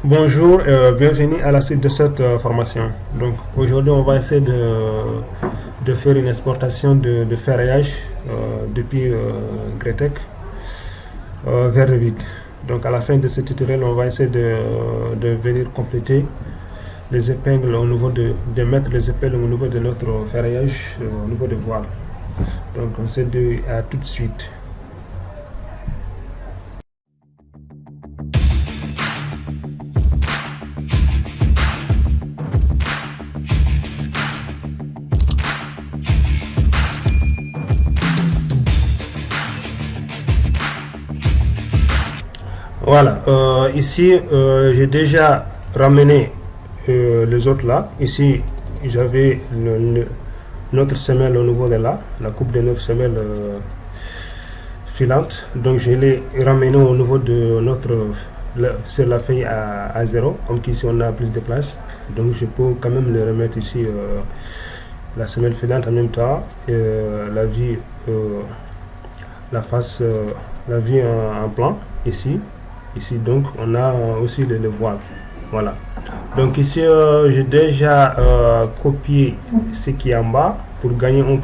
Bonjour, bienvenue à la suite de cette formation. Donc aujourd'hui on va essayer de faire une exportation de ferraillage depuis Gretec vers Revit. Donc à la fin de ce tutoriel on va essayer de venir compléter les épingles au niveau de mettre les épingles au niveau de notre ferraillage au niveau de voile. Donc on se dit à tout de suite. Voilà, ici j'ai déjà ramené les autres là. Ici j'avais notre semelle au niveau de là, la coupe de notre semelle filante. Donc je l'ai ramené au niveau de sur la feuille à 0, comme qu'ici on a plus de place. Donc je peux quand même le remettre ici, la semelle filante en même temps, la vie, la face, la vie en plan ici. Ici donc on a aussi le voile. Voilà. Donc ici j'ai déjà copié ce qui est en bas pour gagner un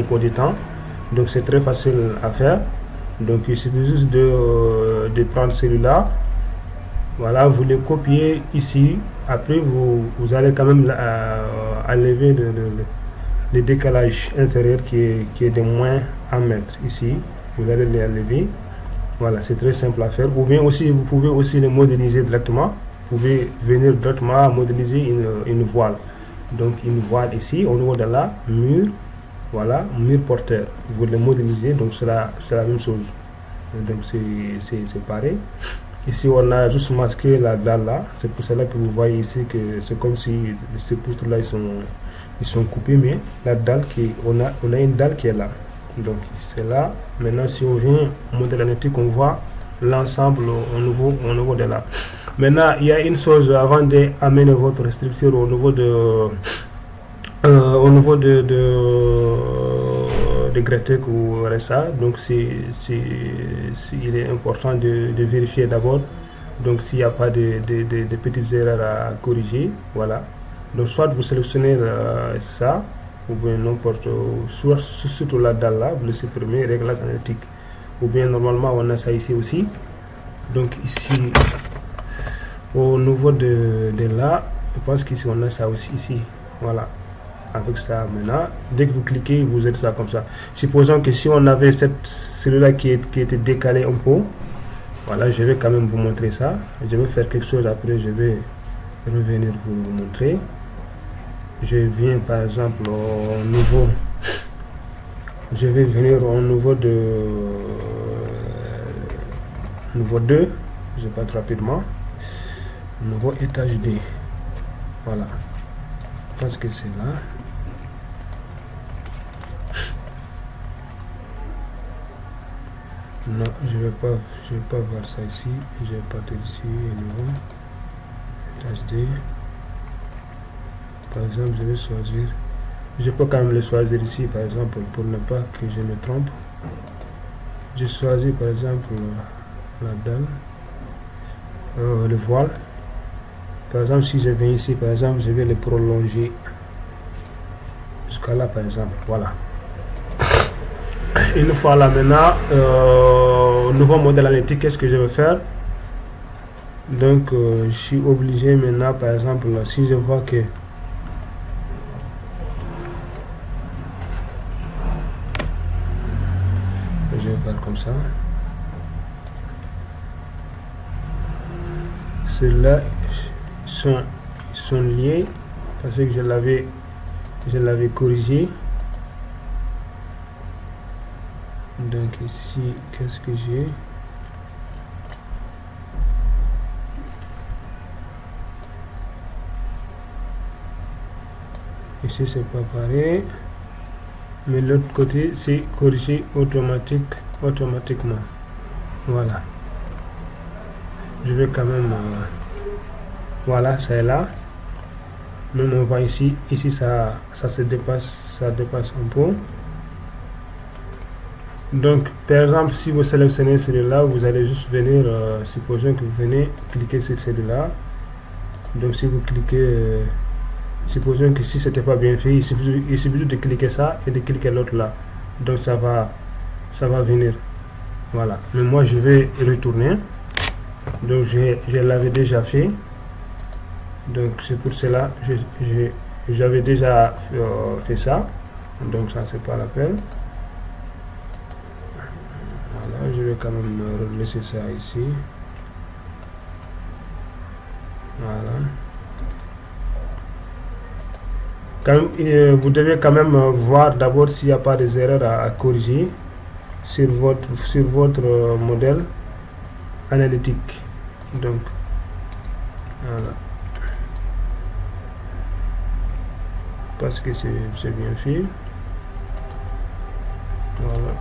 peu de temps. Donc c'est très facile à faire. Donc il suffit juste de prendre celui-là. Voilà, vous le copiez ici. Après vous allez quand même enlever le décalage intérieur qui est de moins 1 mètre ici. Vous allez l'enlever. Voilà, c'est très simple à faire. Ou bien aussi, vous pouvez aussi le modéliser directement. Vous pouvez venir directement modéliser une voile. Donc une voile ici, au niveau de là, mur, voilà, mur porteur. Vous le modélisez, donc c'est la même chose. Donc c'est pareil. Ici, on a juste masqué la dalle là. C'est pour cela que vous voyez ici que c'est comme si ces poutres là ils sont coupés, mais la dalle on a une dalle qui est là. Donc c'est là. Maintenant si on vient au modèle analytique, on voit l'ensemble au niveau de là. Maintenant il y a une chose avant d'amener votre structure au niveau de Gretec ou RSA. Donc il est important de vérifier d'abord, donc s'il n'y a pas de petites erreurs à corriger. Voilà, donc soit vous sélectionnez ça, ou bien n'importe, soit surtout la dalle là, vous le supprimez, réglage analytique, ou bien normalement on a ça ici aussi. Donc ici au niveau de là, je pense qu'ici on a ça aussi ici. Voilà, avec ça maintenant, dès que vous cliquez, vous êtes ça comme ça. Supposons que si on avait celui-là qui était décalé un peu, voilà, je vais quand même vous montrer ça. Je vais faire quelque chose après, je vais revenir pour vous montrer. Je viens par exemple au niveau, je vais venir au niveau niveau 2, je passe rapidement, nouveau étage D. Voilà, parce que c'est là. Non, je vais pas voir ça ici. Je vais partir ici, nouveau étage D. Par exemple, je vais choisir, je peux quand même le choisir ici par exemple pour ne pas que je me trompe. Je choisis par exemple la dalle, le voile. Par exemple, si je viens ici, par exemple, je vais le prolonger jusqu'à là par exemple. Voilà. Une fois là maintenant, nouveau modèle analytique, qu'est-ce que je vais faire? Donc je suis obligé maintenant, par exemple, si je vois que je vais faire comme ça, ceux-là sont liés parce que je l'avais corrigé. Donc ici, qu'est-ce que j'ai? Ici c'est pas pareil, mais l'autre côté c'est corrigé automatiquement. Voilà, je vais quand même voilà, c'est là. Même on voit ici ça se dépasse, un peu. Donc, par exemple, si vous sélectionnez celui-là, vous allez juste venir, supposons que vous venez cliquer sur celui-là. Donc, si vous cliquez, supposons que si c'était pas bien fait, il suffit juste de cliquer ça et de cliquer l'autre là. Donc, ça va venir. Voilà. Mais moi, je vais retourner. Donc, je l'avais déjà fait. Donc, c'est pour cela j'avais déjà fait ça. Donc, ça, c'est pas la peine. Voilà, je vais quand même laisser ça ici. Voilà. Vous devez quand même voir d'abord s'il n'y a pas des erreurs à corriger sur votre modèle analytique. Donc, voilà. Parce que c'est bien fait. Voilà.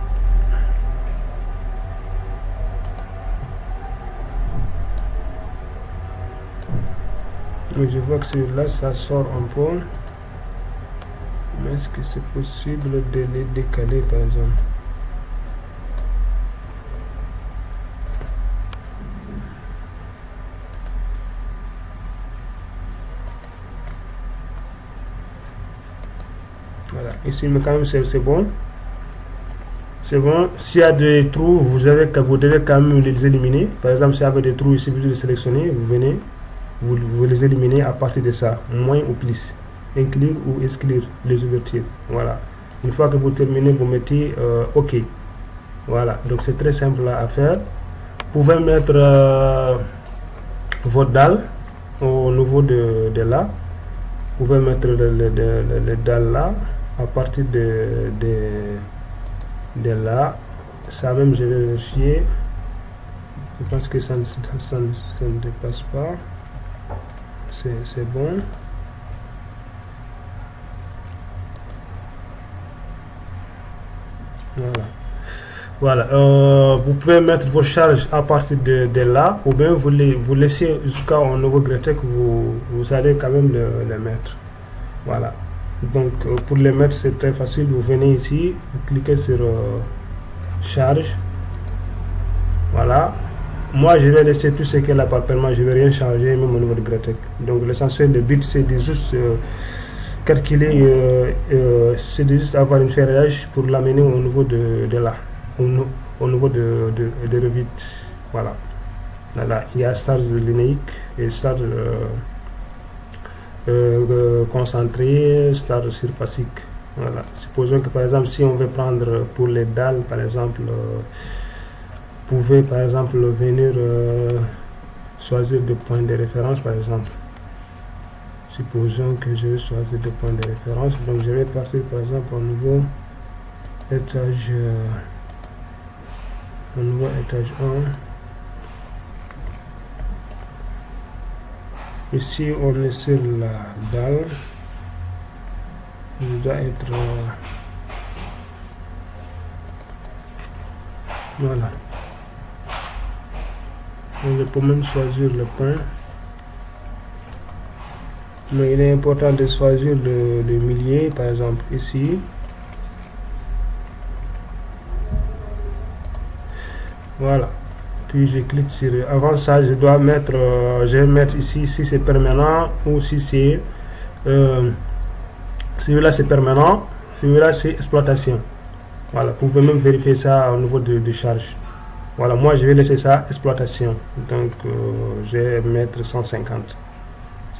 Donc, je vois que celui-là, ça sort un peu. Mais est-ce que c'est possible de les décaler, par exemple? Voilà, ici, mais quand même, c'est bon. C'est bon. S'il y a des trous, vous devez quand même les éliminer. Par exemple, s'il y avait des trous ici, vous les sélectionnez, vous venez, vous les éliminez à partir de ça, moins ou plus. Inclure ou exclure les ouvertures. Voilà. Une fois que vous terminez, vous mettez OK. Voilà. Donc, c'est très simple à faire. Vous pouvez mettre votre dalle au niveau de là. Vous pouvez mettre le dalle là à partir de là. Ça même, je vais vérifier. Je pense que ça ne dépasse pas. C'est bon. Voilà. Vous pouvez mettre vos charges à partir de là, ou bien vous laissez jusqu'au nouveau Gretek, vous allez quand même le mettre. Voilà. Donc, pour les mettre, c'est très facile. Vous venez ici, vous cliquez sur charge. Voilà. Moi, je vais laisser tout ce qui est là par permanent. Je ne vais rien changer, même au niveau de Gretek. Donc, l'essentiel, le but, c'est de juste calculer, c'est de juste avoir une ferrage pour l'amener au niveau de là. Au niveau de Revit. Voilà. Voilà. Il y a charge linéique et charge concentrée, charge surfacique. Voilà. Supposons que par exemple, si on veut prendre pour les dalles, par exemple, vous pouvez par exemple venir choisir des points de référence, par exemple. Supposons que je vais choisir des points de référence. Donc je vais partir par exemple au niveau étage 1. Ici on est sur la dalle. Il doit être voilà. On peut même choisir le point. Mais il est important de choisir le millier, par exemple ici. Voilà. Puis je clique sur. Avant ça, je dois mettre. Je vais mettre ici si c'est permanent ou si c'est. Celui-là c'est permanent. Celui-là c'est exploitation. Voilà. Vous pouvez même vérifier ça au niveau de charge. Voilà. Moi je vais laisser ça exploitation. Donc je vais mettre 150.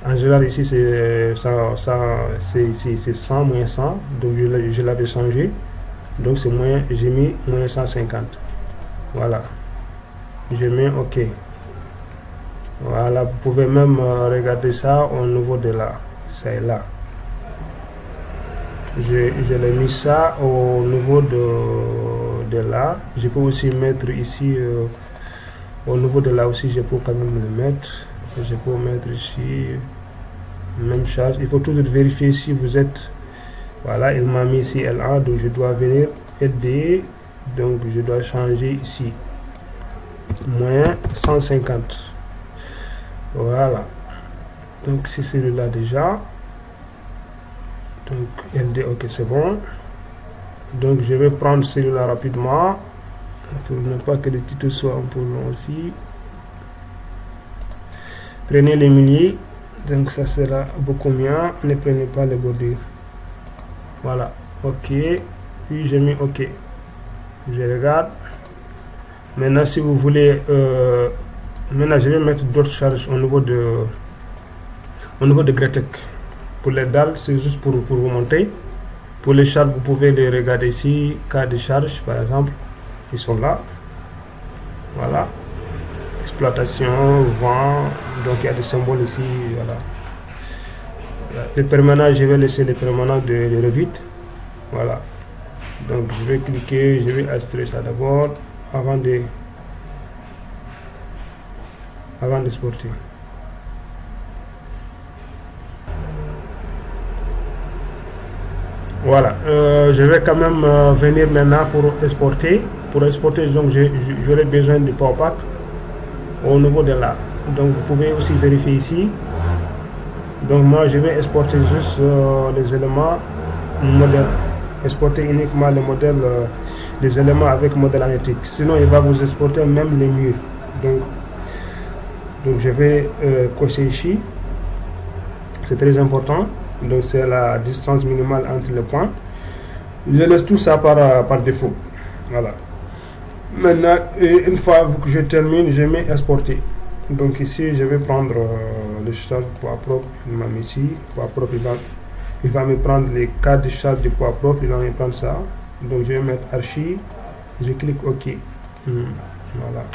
En général, ici, c'est 100 moins 100. Donc, je l'avais changé. Donc, c'est moins, j'ai mis moins 150. Voilà. Je mets OK. Voilà. Vous pouvez même regarder ça au niveau de là. C'est là. Je l'ai mis ça au niveau de là. Je peux aussi mettre ici, au niveau de là aussi, je peux quand même le mettre. Je peux mettre ici même charge. Il faut toujours vérifier si vous êtes. Voilà, il m'a mis ici L1, donc je dois venir aider. Donc je dois changer ici moins 150. Voilà. Donc c'est celui-là déjà. Donc LD, OK, c'est bon. Donc je vais prendre celui-là rapidement. pour ne pas que le titre soit un peu long aussi. Prenez les milliers, donc ça sera beaucoup mieux. Ne prenez pas les bordures. Voilà, ok. Puis j'ai mis ok. Je regarde. Maintenant, si vous voulez, maintenant je vais mettre d'autres charges au niveau de Gretek. Pour les dalles, c'est juste pour vous montrer. Pour les charges, vous pouvez les regarder ici. Cas de charge, par exemple, ils sont là. Voilà. Exploitation, vent. Donc il y a des symboles ici. Voilà. Les permanents, je vais laisser les permanents de Revit. Voilà. Donc je vais cliquer, je vais extraire ça d'abord avant de exporter. Voilà, je vais quand même venir maintenant pour exporter. Pour exporter, donc j'aurai besoin du PowerPack au niveau de là. Donc vous pouvez aussi vérifier ici. Donc moi je vais exporter juste les éléments modèles. Exporter uniquement le modèle des éléments avec modèle analytique. Sinon il va vous exporter même les murs. Donc je vais cocher ici. C'est très important. Donc c'est la distance minimale entre les points. Je laisse tout ça par défaut. Voilà. Maintenant, une fois que je termine, je mets exporter. Donc ici, je vais prendre le charge poids propre. Il m'a mis ici. Poids propre, il va me prendre les cas de charge du poids propre. Il va me prendre ça. Donc je vais mettre archi. Je clique OK. Voilà.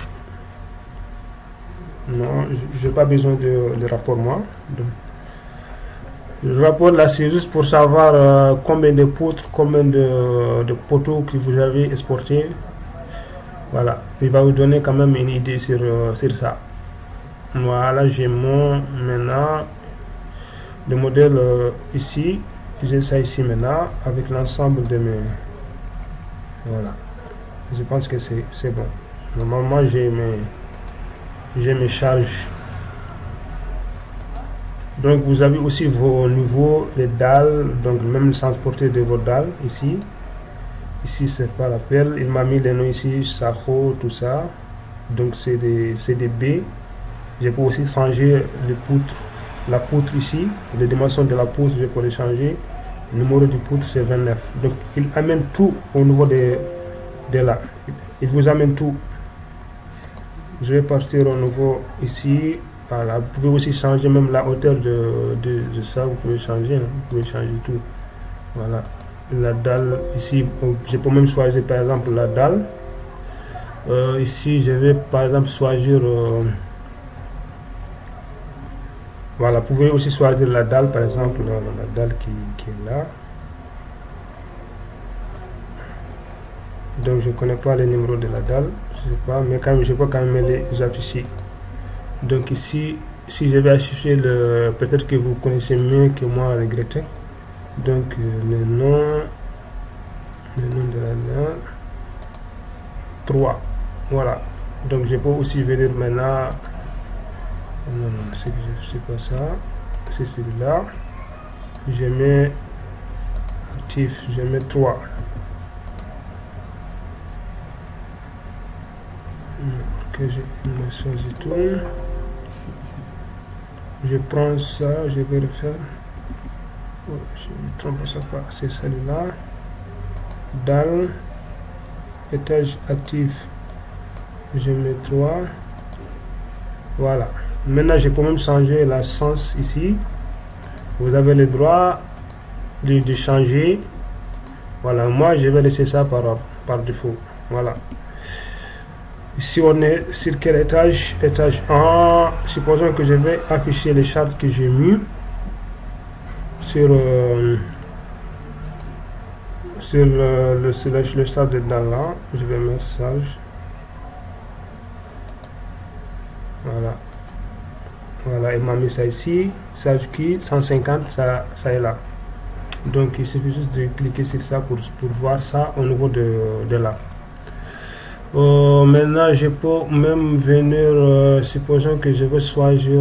Non, je n'ai pas besoin de rapport moi. Donc, le rapport là, c'est juste pour savoir combien de poutres, combien de poteaux que vous avez exporté. Voilà, il va vous donner quand même une idée sur ça. Voilà, j'ai maintenant le modèle ici. J'ai ça ici maintenant avec l'ensemble de mes. Voilà, je pense que c'est bon. Normalement, j'ai mes charges. Donc vous avez aussi vos niveaux, les dalles, donc même transporter de vos dalles ici. Ici c'est pas l'appel. Il m'a mis les noms ici, Saho, tout ça. Donc c'est des B. Je peux aussi changer les poutres. La poutre ici, les dimensions de la poutre, je peux les changer. Le numéro du poutre c'est 29. Donc il amène tout au niveau de là. Il vous amène tout. Je vais partir au niveau ici. Voilà, vous pouvez aussi changer même la hauteur de ça, vous pouvez changer, hein, vous pouvez changer tout. Voilà, la dalle, ici, je peux même choisir par exemple la dalle. Ici, je vais par exemple choisir, voilà, vous pouvez aussi choisir la dalle, par exemple, la dalle qui est là. Donc, je ne connais pas les numéros de la dalle, je sais pas, mais quand même, je peux quand même les afficher. Donc ici, si je vais afficher peut-être que vous connaissez mieux que moi le Gretek. Donc le nom de la dalle 3. Voilà. Donc je peux aussi venir maintenant. Non, c'est pas ça. C'est celui-là. Je mets actif, je mets 3. Que je me choisis tout. Je prends ça, je vais le faire. Oh, je me trompe ça pas, c'est celui-là. Dalle, étage actif, je mets 3. Voilà. Maintenant, je peux même changer la sens ici. Vous avez le droit de changer. Voilà, moi je vais laisser ça par défaut. Voilà. Ici on est sur quel étage? Étage 1. Supposons que je vais afficher les charges que j'ai mis sur le charge de dans là. Je vais mettre charge. Voilà. Voilà, il m'a mis ça ici. Charge qui 150, ça est là. Donc il suffit juste de cliquer sur ça pour voir ça au niveau de là. Maintenant je peux même venir, supposons que je vais choisir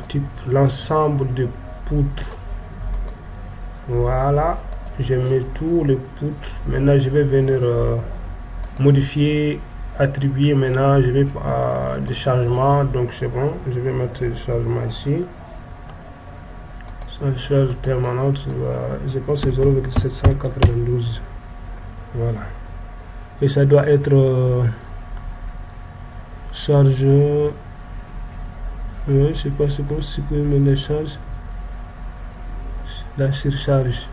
type l'ensemble de poutres. Voilà, je mets tous les poutres. Maintenant je vais venir modifier, attribuer. Maintenant je vais à le chargement, donc c'est bon, je vais mettre le chargement ici. Charge permanente, je pense que c'est 0,792. Voilà, et ça doit être charge, je sais pas, c'est bon, supprimer les charges, la surcharge.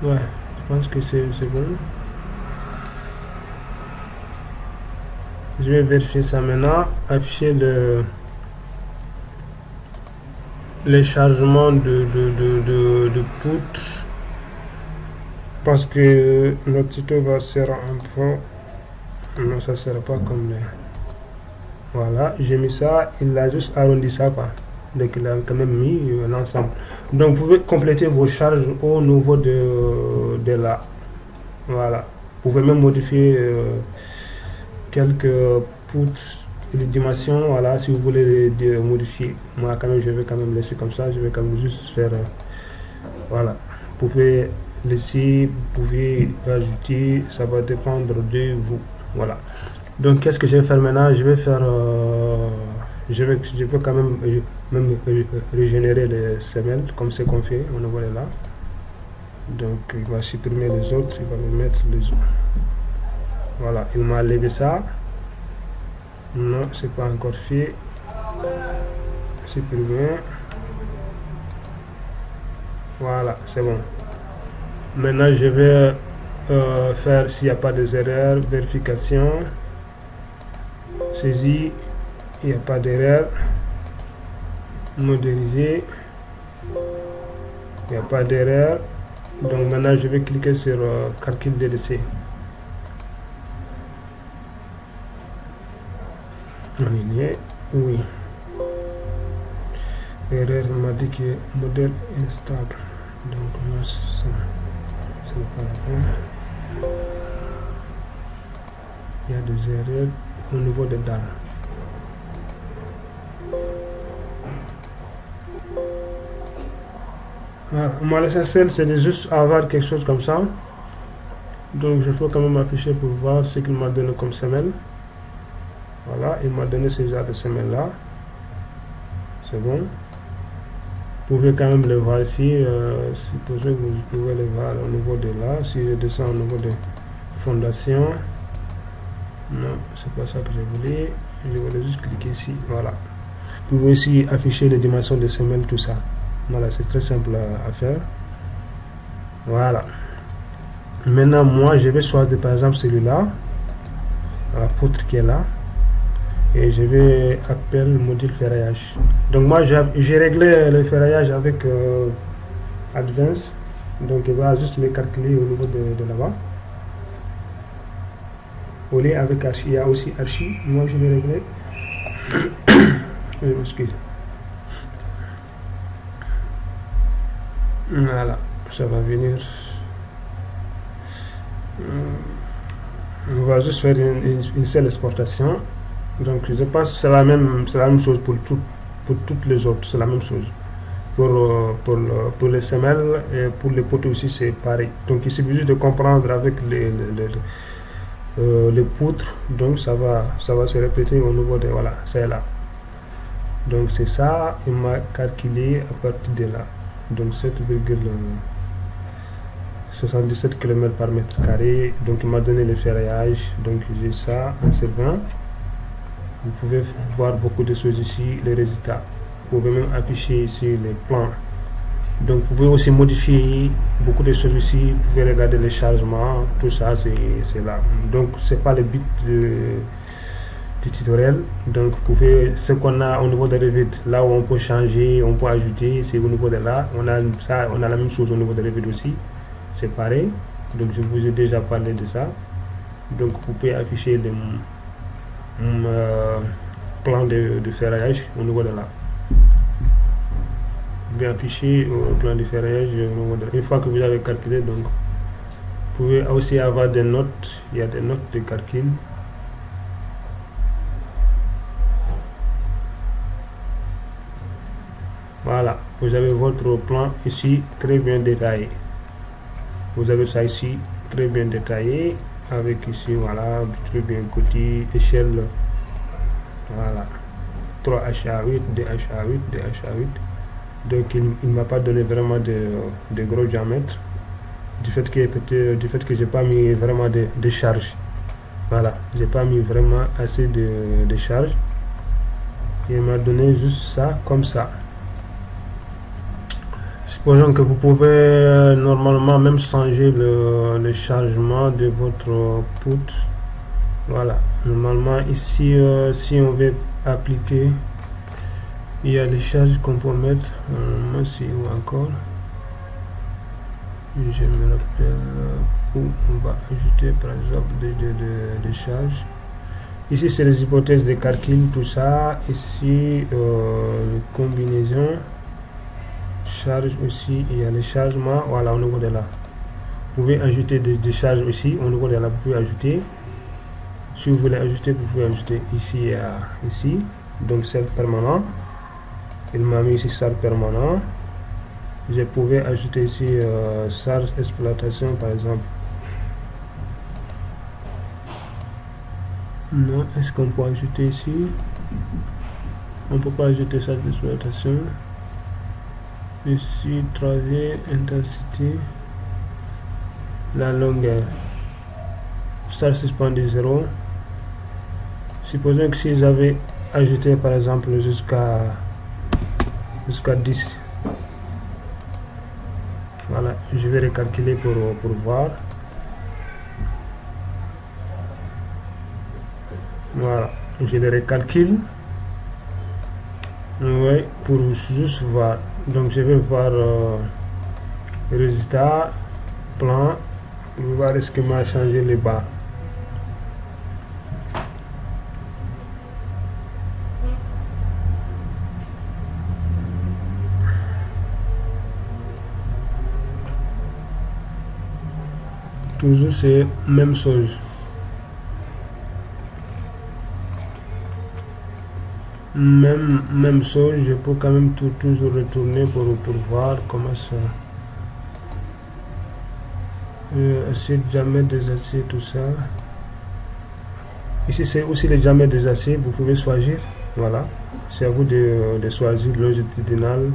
Ouais, je pense que c'est bon. Je vais vérifier ça maintenant, afficher les chargements de poutres, parce que notre tuto va ser un peu, non, ça sera pas comme les, voilà, j'ai mis ça, il a juste arrondi ça quoi, donc il a quand même mis l'ensemble. Donc vous pouvez compléter vos charges au niveau de là, voilà, vous pouvez même modifier quelques poutres, les dimensions, voilà, si vous voulez les modifier. Moi quand même je vais quand même laisser comme ça, je vais quand même juste faire voilà, vous pouvez laisser, vous pouvez ajouter, ça va dépendre de vous. Voilà, donc qu'est-ce que je vais faire maintenant? Je vais faire je peux quand même régénérer les semelles comme c'est qu'on fait au niveau de là. Donc il va supprimer les autres, il va me mettre les autres. Voilà, il m'a enlevé ça. Non, c'est pas encore fait. Supprimer. Voilà, c'est bon. Maintenant je vais faire s'il n'y a pas des erreurs, vérification, saisie, il n'y a pas d'erreur, modéliser, il n'y a pas d'erreur. Donc maintenant je vais cliquer sur calcul DDC. Aligné, oui. Erreur m'a dit que le modèle est instable. Donc moi ça n'est pas la peine. Il y a des erreurs au niveau des dames. Voilà. Moi l'essentiel c'est de juste avoir quelque chose comme ça. Donc je peux quand même afficher pour voir ce qu'il m'a donné comme semelle. Voilà, il m'a donné ce genre de semelle là. C'est bon. Vous pouvez quand même le voir ici. Supposez que vous pouvez le voir au niveau de là. Si je descends au niveau de fondation. Non, c'est pas ça que je voulais. Je voulais juste cliquer ici. Voilà. Vous pouvez ici afficher les dimensions des semelles, tout ça. Voilà, c'est très simple à faire. Voilà. Maintenant, moi, je vais choisir par exemple celui-là. La poutre qui est là. Et je vais appeler le module ferraillage. Donc moi j'ai réglé le ferraillage avec Advance. Donc il va juste les calculer au niveau de là-bas. Au lieu avec Archi, il y a aussi Archi. Moi je vais régler. Je m'excuse. Voilà, ça va venir. On va juste faire une seule exportation. Donc je pense que c'est la même chose pour toutes les autres, c'est la même chose. Pour les semelles et pour les poteaux aussi c'est pareil. Donc il suffit juste de comprendre avec les poutres, donc ça va se répéter au niveau de, voilà, c'est là. Donc c'est ça, il m'a calculé à partir de là. Donc 7,77 km par mètre carré. Donc il m'a donné le ferraillage. Donc j'ai ça en servant. Vous pouvez voir beaucoup de choses ici, les résultats. Vous pouvez même afficher ici les plans. Donc vous pouvez aussi modifier beaucoup de choses ici. Vous pouvez regarder les chargements, tout ça c'est là. Donc c'est pas le but du tutoriel. Donc vous pouvez, ce qu'on a au niveau de Revit, là où on peut changer, on peut ajouter, c'est au niveau de là. On a la même chose au niveau de Revit aussi. C'est pareil. Donc je vous ai déjà parlé de ça. Donc vous pouvez afficher les plan de ferraillage au niveau de là. Bien affiché au plan de ferraillage au niveau de là. Une fois que vous avez calculé, donc vous pouvez aussi avoir des notes. Il y a des notes de calcul. Voilà, vous avez votre plan ici très bien détaillé. Vous avez ça ici, très bien détaillé, avec ici, voilà, très bien côté, échelle, voilà, 3HA8, DHA8, DHA8. Donc il ne m'a pas donné vraiment de gros diamètres, du fait que j'ai pas mis vraiment de charge. Voilà, j'ai pas mis vraiment assez de charge. Il m'a donné juste ça, comme ça. Supposons que vous pouvez normalement même changer le chargement de votre poutre. Voilà, normalement ici, si on veut appliquer, il y a des charges qu'on peut mettre. Ici ou encore, je me rappelle où on va ajouter par exemple des charges. Ici, c'est les hypothèses de calcul, tout ça. Ici, combinaison, charge aussi, il y a les chargements, voilà, au niveau de là. Vous pouvez ajouter des charges aussi, au niveau de là, vous pouvez ajouter. Si vous voulez ajouter, vous pouvez ajouter ici, ici. Donc, c'est permanent. Il m'a mis ici charge permanent. Je pouvais ajouter ici charge exploitation, par exemple. Non, est-ce qu'on peut ajouter ici? On ne peut pas ajouter charge d'exploitation. Ici, trajet, intensité, la longueur. Charge suspendue 0. Supposons que si j'avais ajouté par exemple jusqu'à 10. Voilà, je vais recalculer pour voir. Voilà, je le recalcule. Oui, pour juste voir. Donc je vais voir résultat, plan, voir est-ce que m'a changé les bas. Toujours c'est même chose. Même chose, je peux quand même toujours retourner pour voir comment ça. Acier de diamètre des aciers, tout ça. Ici c'est aussi les diamètres des aciers, vous pouvez choisir. Voilà, c'est à vous de choisir longitudinal.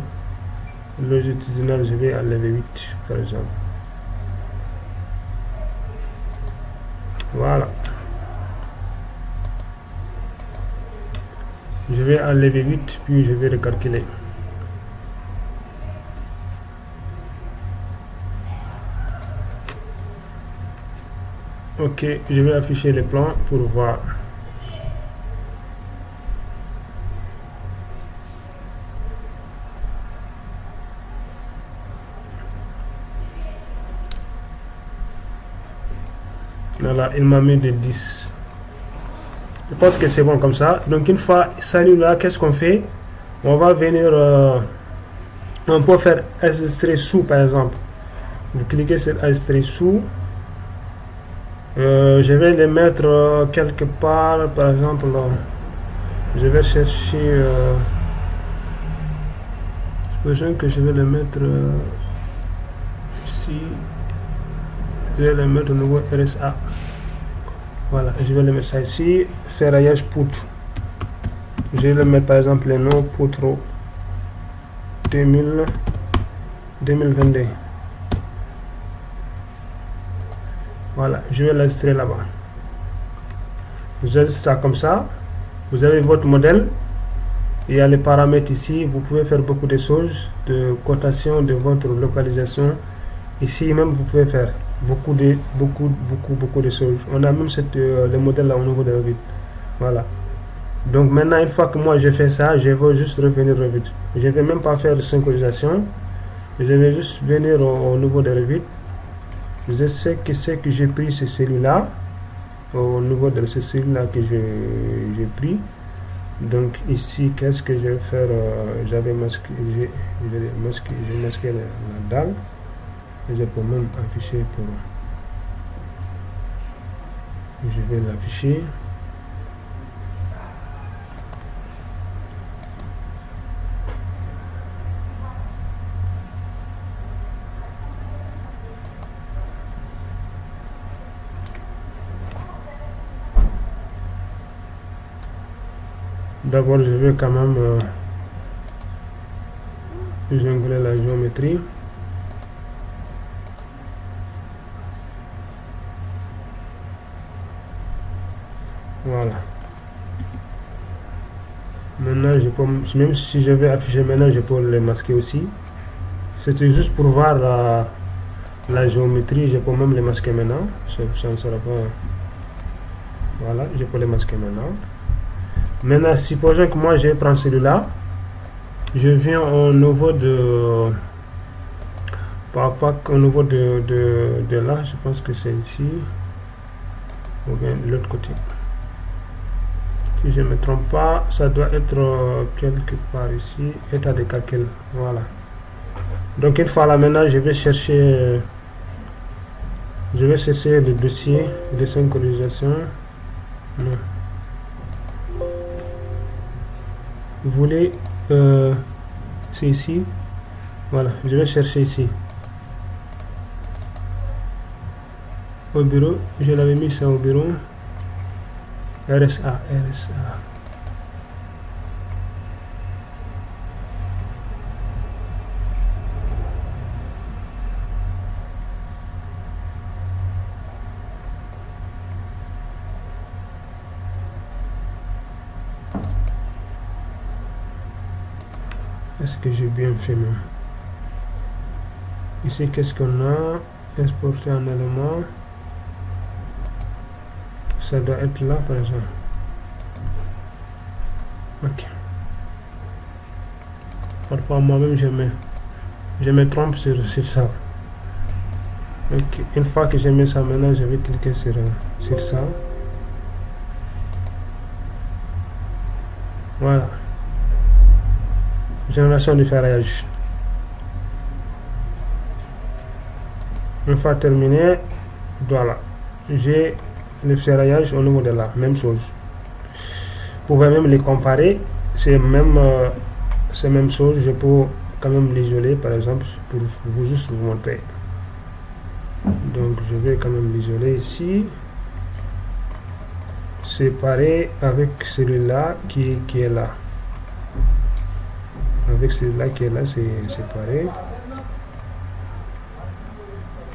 Longitudinal, je vais enlever 8 par exemple. Voilà. Je vais enlever 8, puis je vais recalculer. Ok, je vais afficher les plans pour voir. Voilà, il m'a mis de 10. Je pense que c'est bon comme ça. Donc une fois salut là, qu'est-ce qu'on fait? On va venir, on peut faire enregistrer sous par exemple. Vous cliquez sur enregistrer sous. Je vais les mettre quelque part, par exemple, je vais chercher, supposons que je vais les mettre ici, je vais les mettre au niveau RSA. Voilà, je vais les mettre ça ici, ferraillage poutre. Je vais le mettre par exemple le nom poutre 2022. Voilà, je vais l'enregistrer là-bas. Vous enregistrez ça comme ça. Vous avez votre modèle. Il y a les paramètres ici. Vous pouvez faire beaucoup de choses, de cotation de votre localisation. Ici même, vous pouvez faire beaucoup de choses. On a même le modèle là au niveau de Revit. Voilà. Donc maintenant, une fois que moi j'ai fait ça, je vais juste revenir Revit. Je ne vais même pas faire de synchronisation. Je vais juste venir au niveau de Revit. Je sais que ce que j'ai pris, c'est celui-là. Au niveau de ce celui-là que j'ai pris. Donc ici, qu'est-ce que je vais faire? J'avais masqué, j'ai masqué la dalle. Je peux même afficher pour. Je vais l'afficher. D'abord, je vais quand même jongler la géométrie. Voilà. Maintenant, je peux, même si je vais afficher maintenant, je peux les masquer aussi. C'était juste pour voir la géométrie. Je peux même les masquer maintenant. Ça ne sera pas. Voilà, je peux les masquer maintenant. Maintenant, supposons que moi je vais prendre celui-là. Je viens au niveau de. Pas au niveau de là, je pense que c'est ici. Ou bien de l'autre côté. Si je ne me trompe pas, ça doit être quelque part ici. État de calcul. Voilà. Donc, une fois là maintenant, je vais chercher. Je vais chercher le dossier, dessin corrigation. Non. Vous voulez. C'est ici. Voilà, je vais chercher ici. Au bureau, je l'avais mis ça au bureau. RSA. Est-ce que j'ai bien fait même? Ici, qu'est-ce qu'on a? Exporter un élément. Ça doit être là, par exemple. Ok. Parfois, moi-même, je me trompe sur ça. Ok. Une fois que j'ai mis ça, maintenant, je vais cliquer sur ça. Voilà. Génération du ferraillage. Une fois terminé, voilà. J'ai le ferraillage au niveau de là, même chose. Vous pouvez même les comparer, c'est même chose. Je peux quand même l'isoler, par exemple, pour vous juste vous montrer. Donc je vais quand même l'isoler ici, séparer avec celui-là qui est là. Avec celui-là qui est là, c'est séparé.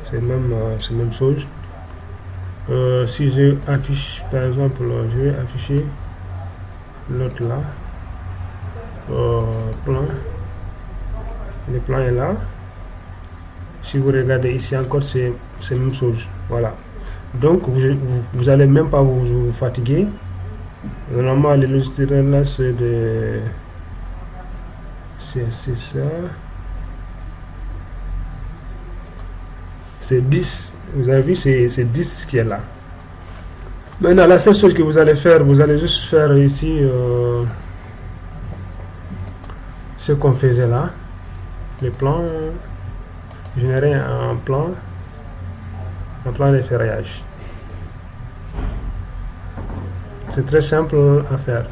C'est même chose. Si je affiche, par exemple, je vais afficher l'autre là, plan. Le plan est là. Si vous regardez ici encore, c'est la même chose. Voilà. Donc vous allez même pas vous fatiguer. Normalement, le logiciel là, c'est ça. C'est 10. Vous avez vu, c'est 10 qui est là. Maintenant, la seule chose que vous allez faire, vous allez juste faire ici ce qu'on faisait là. Le plan, générer un plan de ferraillage. C'est très simple à faire.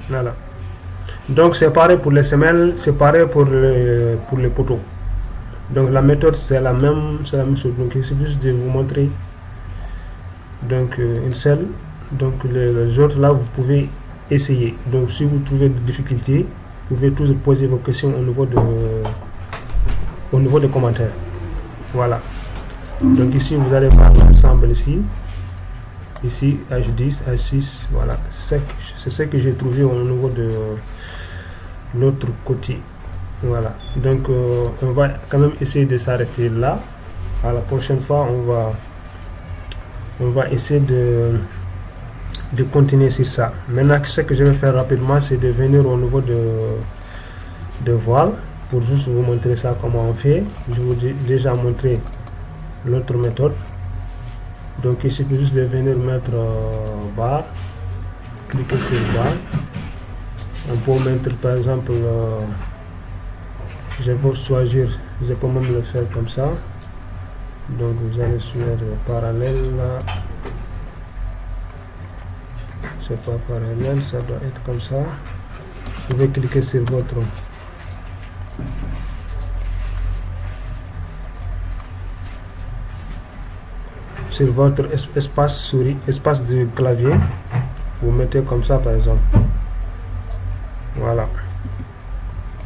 Voilà. Donc c'est pareil pour les semelles, c'est pareil pour les poteaux. Donc la méthode c'est la même chose. Donc il suffit juste de vous montrer donc une selle. Donc les autres là vous pouvez essayer. Donc si vous trouvez des difficultés, vous pouvez toujours poser vos questions au niveau des commentaires. Voilà. Donc ici vous allez voir l'ensemble ici. Ici H10, H6, voilà. C'est ce que j'ai trouvé au niveau de l'autre côté. Voilà. Donc on va quand même essayer de s'arrêter là. À la prochaine fois, on va essayer de continuer sur ça. Maintenant, ce que je vais faire rapidement, c'est de venir au niveau de voile pour juste vous montrer ça comment on fait. Je vous ai déjà montré l'autre méthode. Donc il suffit juste de venir mettre barre, cliquer sur barre. On peut mettre par exemple, je vais choisir, je peux même le faire comme ça. Donc vous allez sur parallèle là. C'est pas parallèle, ça doit être comme ça. Vous pouvez cliquer sur votre espace souris, espace de clavier. vous mettez comme ça par exemple. Voilà.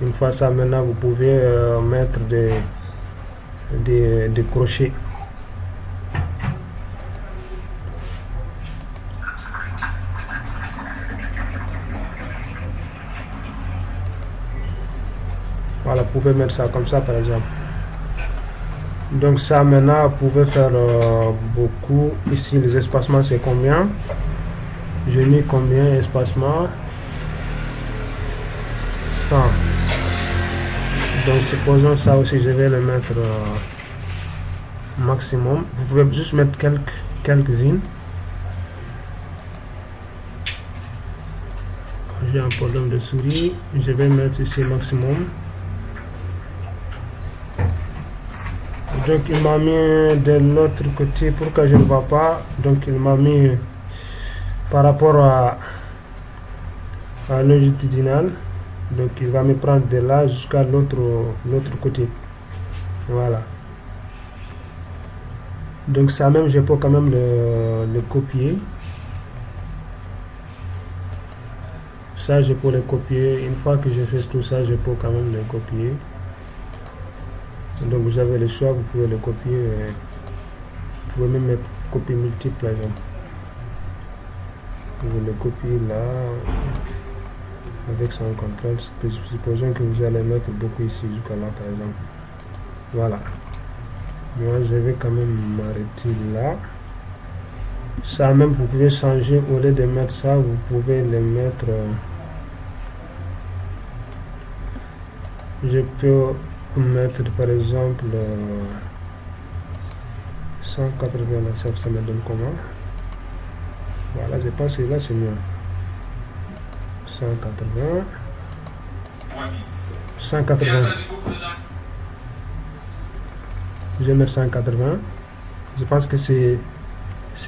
Une fois ça, maintenant vous pouvez mettre des crochets. Voilà, vous pouvez mettre ça comme ça par exemple. Donc ça maintenant vous pouvez faire beaucoup. Ici les espacements c'est combien? J'ai mis combien espacement? 100. Donc supposons ça aussi, je vais le mettre maximum. Vous pouvez juste mettre quelques-unes. J'ai un problème de souris, je vais mettre ici maximum. Donc il m'a mis de l'autre côté, pourquoi je ne vois pas? Donc il m'a mis par rapport à longitudinal. Donc il va me prendre de là jusqu'à l'autre côté. Voilà. Donc ça même, je peux quand même le copier. Ça je peux le copier. Une fois que j'ai fait tout ça, je peux quand même le copier. Donc vous avez le choix, vous pouvez le copier. Vous pouvez même mettre copie multiple par exemple. Vous le copiez là avec son contrôle. Supposons que vous allez mettre beaucoup ici jusqu'à là par exemple. Voilà. Moi je vais quand même m'arrêter là. Ça même vous pouvez changer, au lieu de mettre ça, vous pouvez le mettre. Je peux mettre par exemple 180 là, ça me donne comment? Voilà, je pense que là c'est mieux. 180. 180. Je vais mettre 180. Je pense que c'est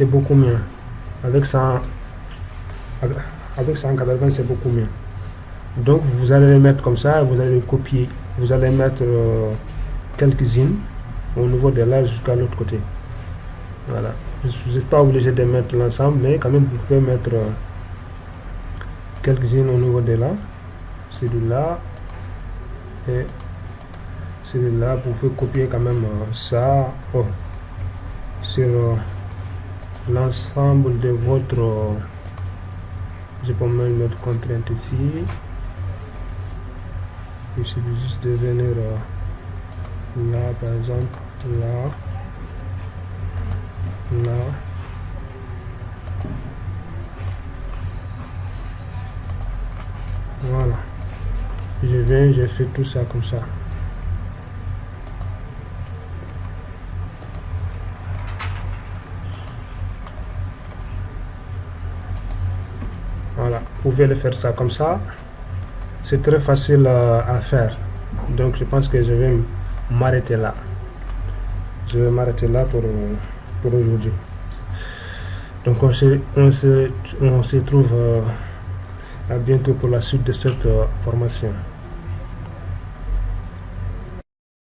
beaucoup mieux. Avec 180 c'est beaucoup mieux. Donc vous allez les mettre comme ça, vous allez les copier. Vous allez mettre quelques-unes au niveau de là jusqu'à l'autre côté. Voilà. Vous n'êtes pas obligé de mettre l'ensemble, mais quand même vous pouvez mettre quelques-unes au niveau de là. Celui-là et celui-là. Vous pouvez copier quand même ça sur l'ensemble de votre. Je peux même mettre contrainte ici. Il suffit juste de venir là par exemple, là, voilà. Je viens, je fais tout ça comme ça. Voilà, vous pouvez le faire ça comme ça. C'est très facile à faire. Donc je pense que je vais m'arrêter là. Je vais m'arrêter là pour aujourd'hui. Donc on se trouve à bientôt pour la suite de cette formation.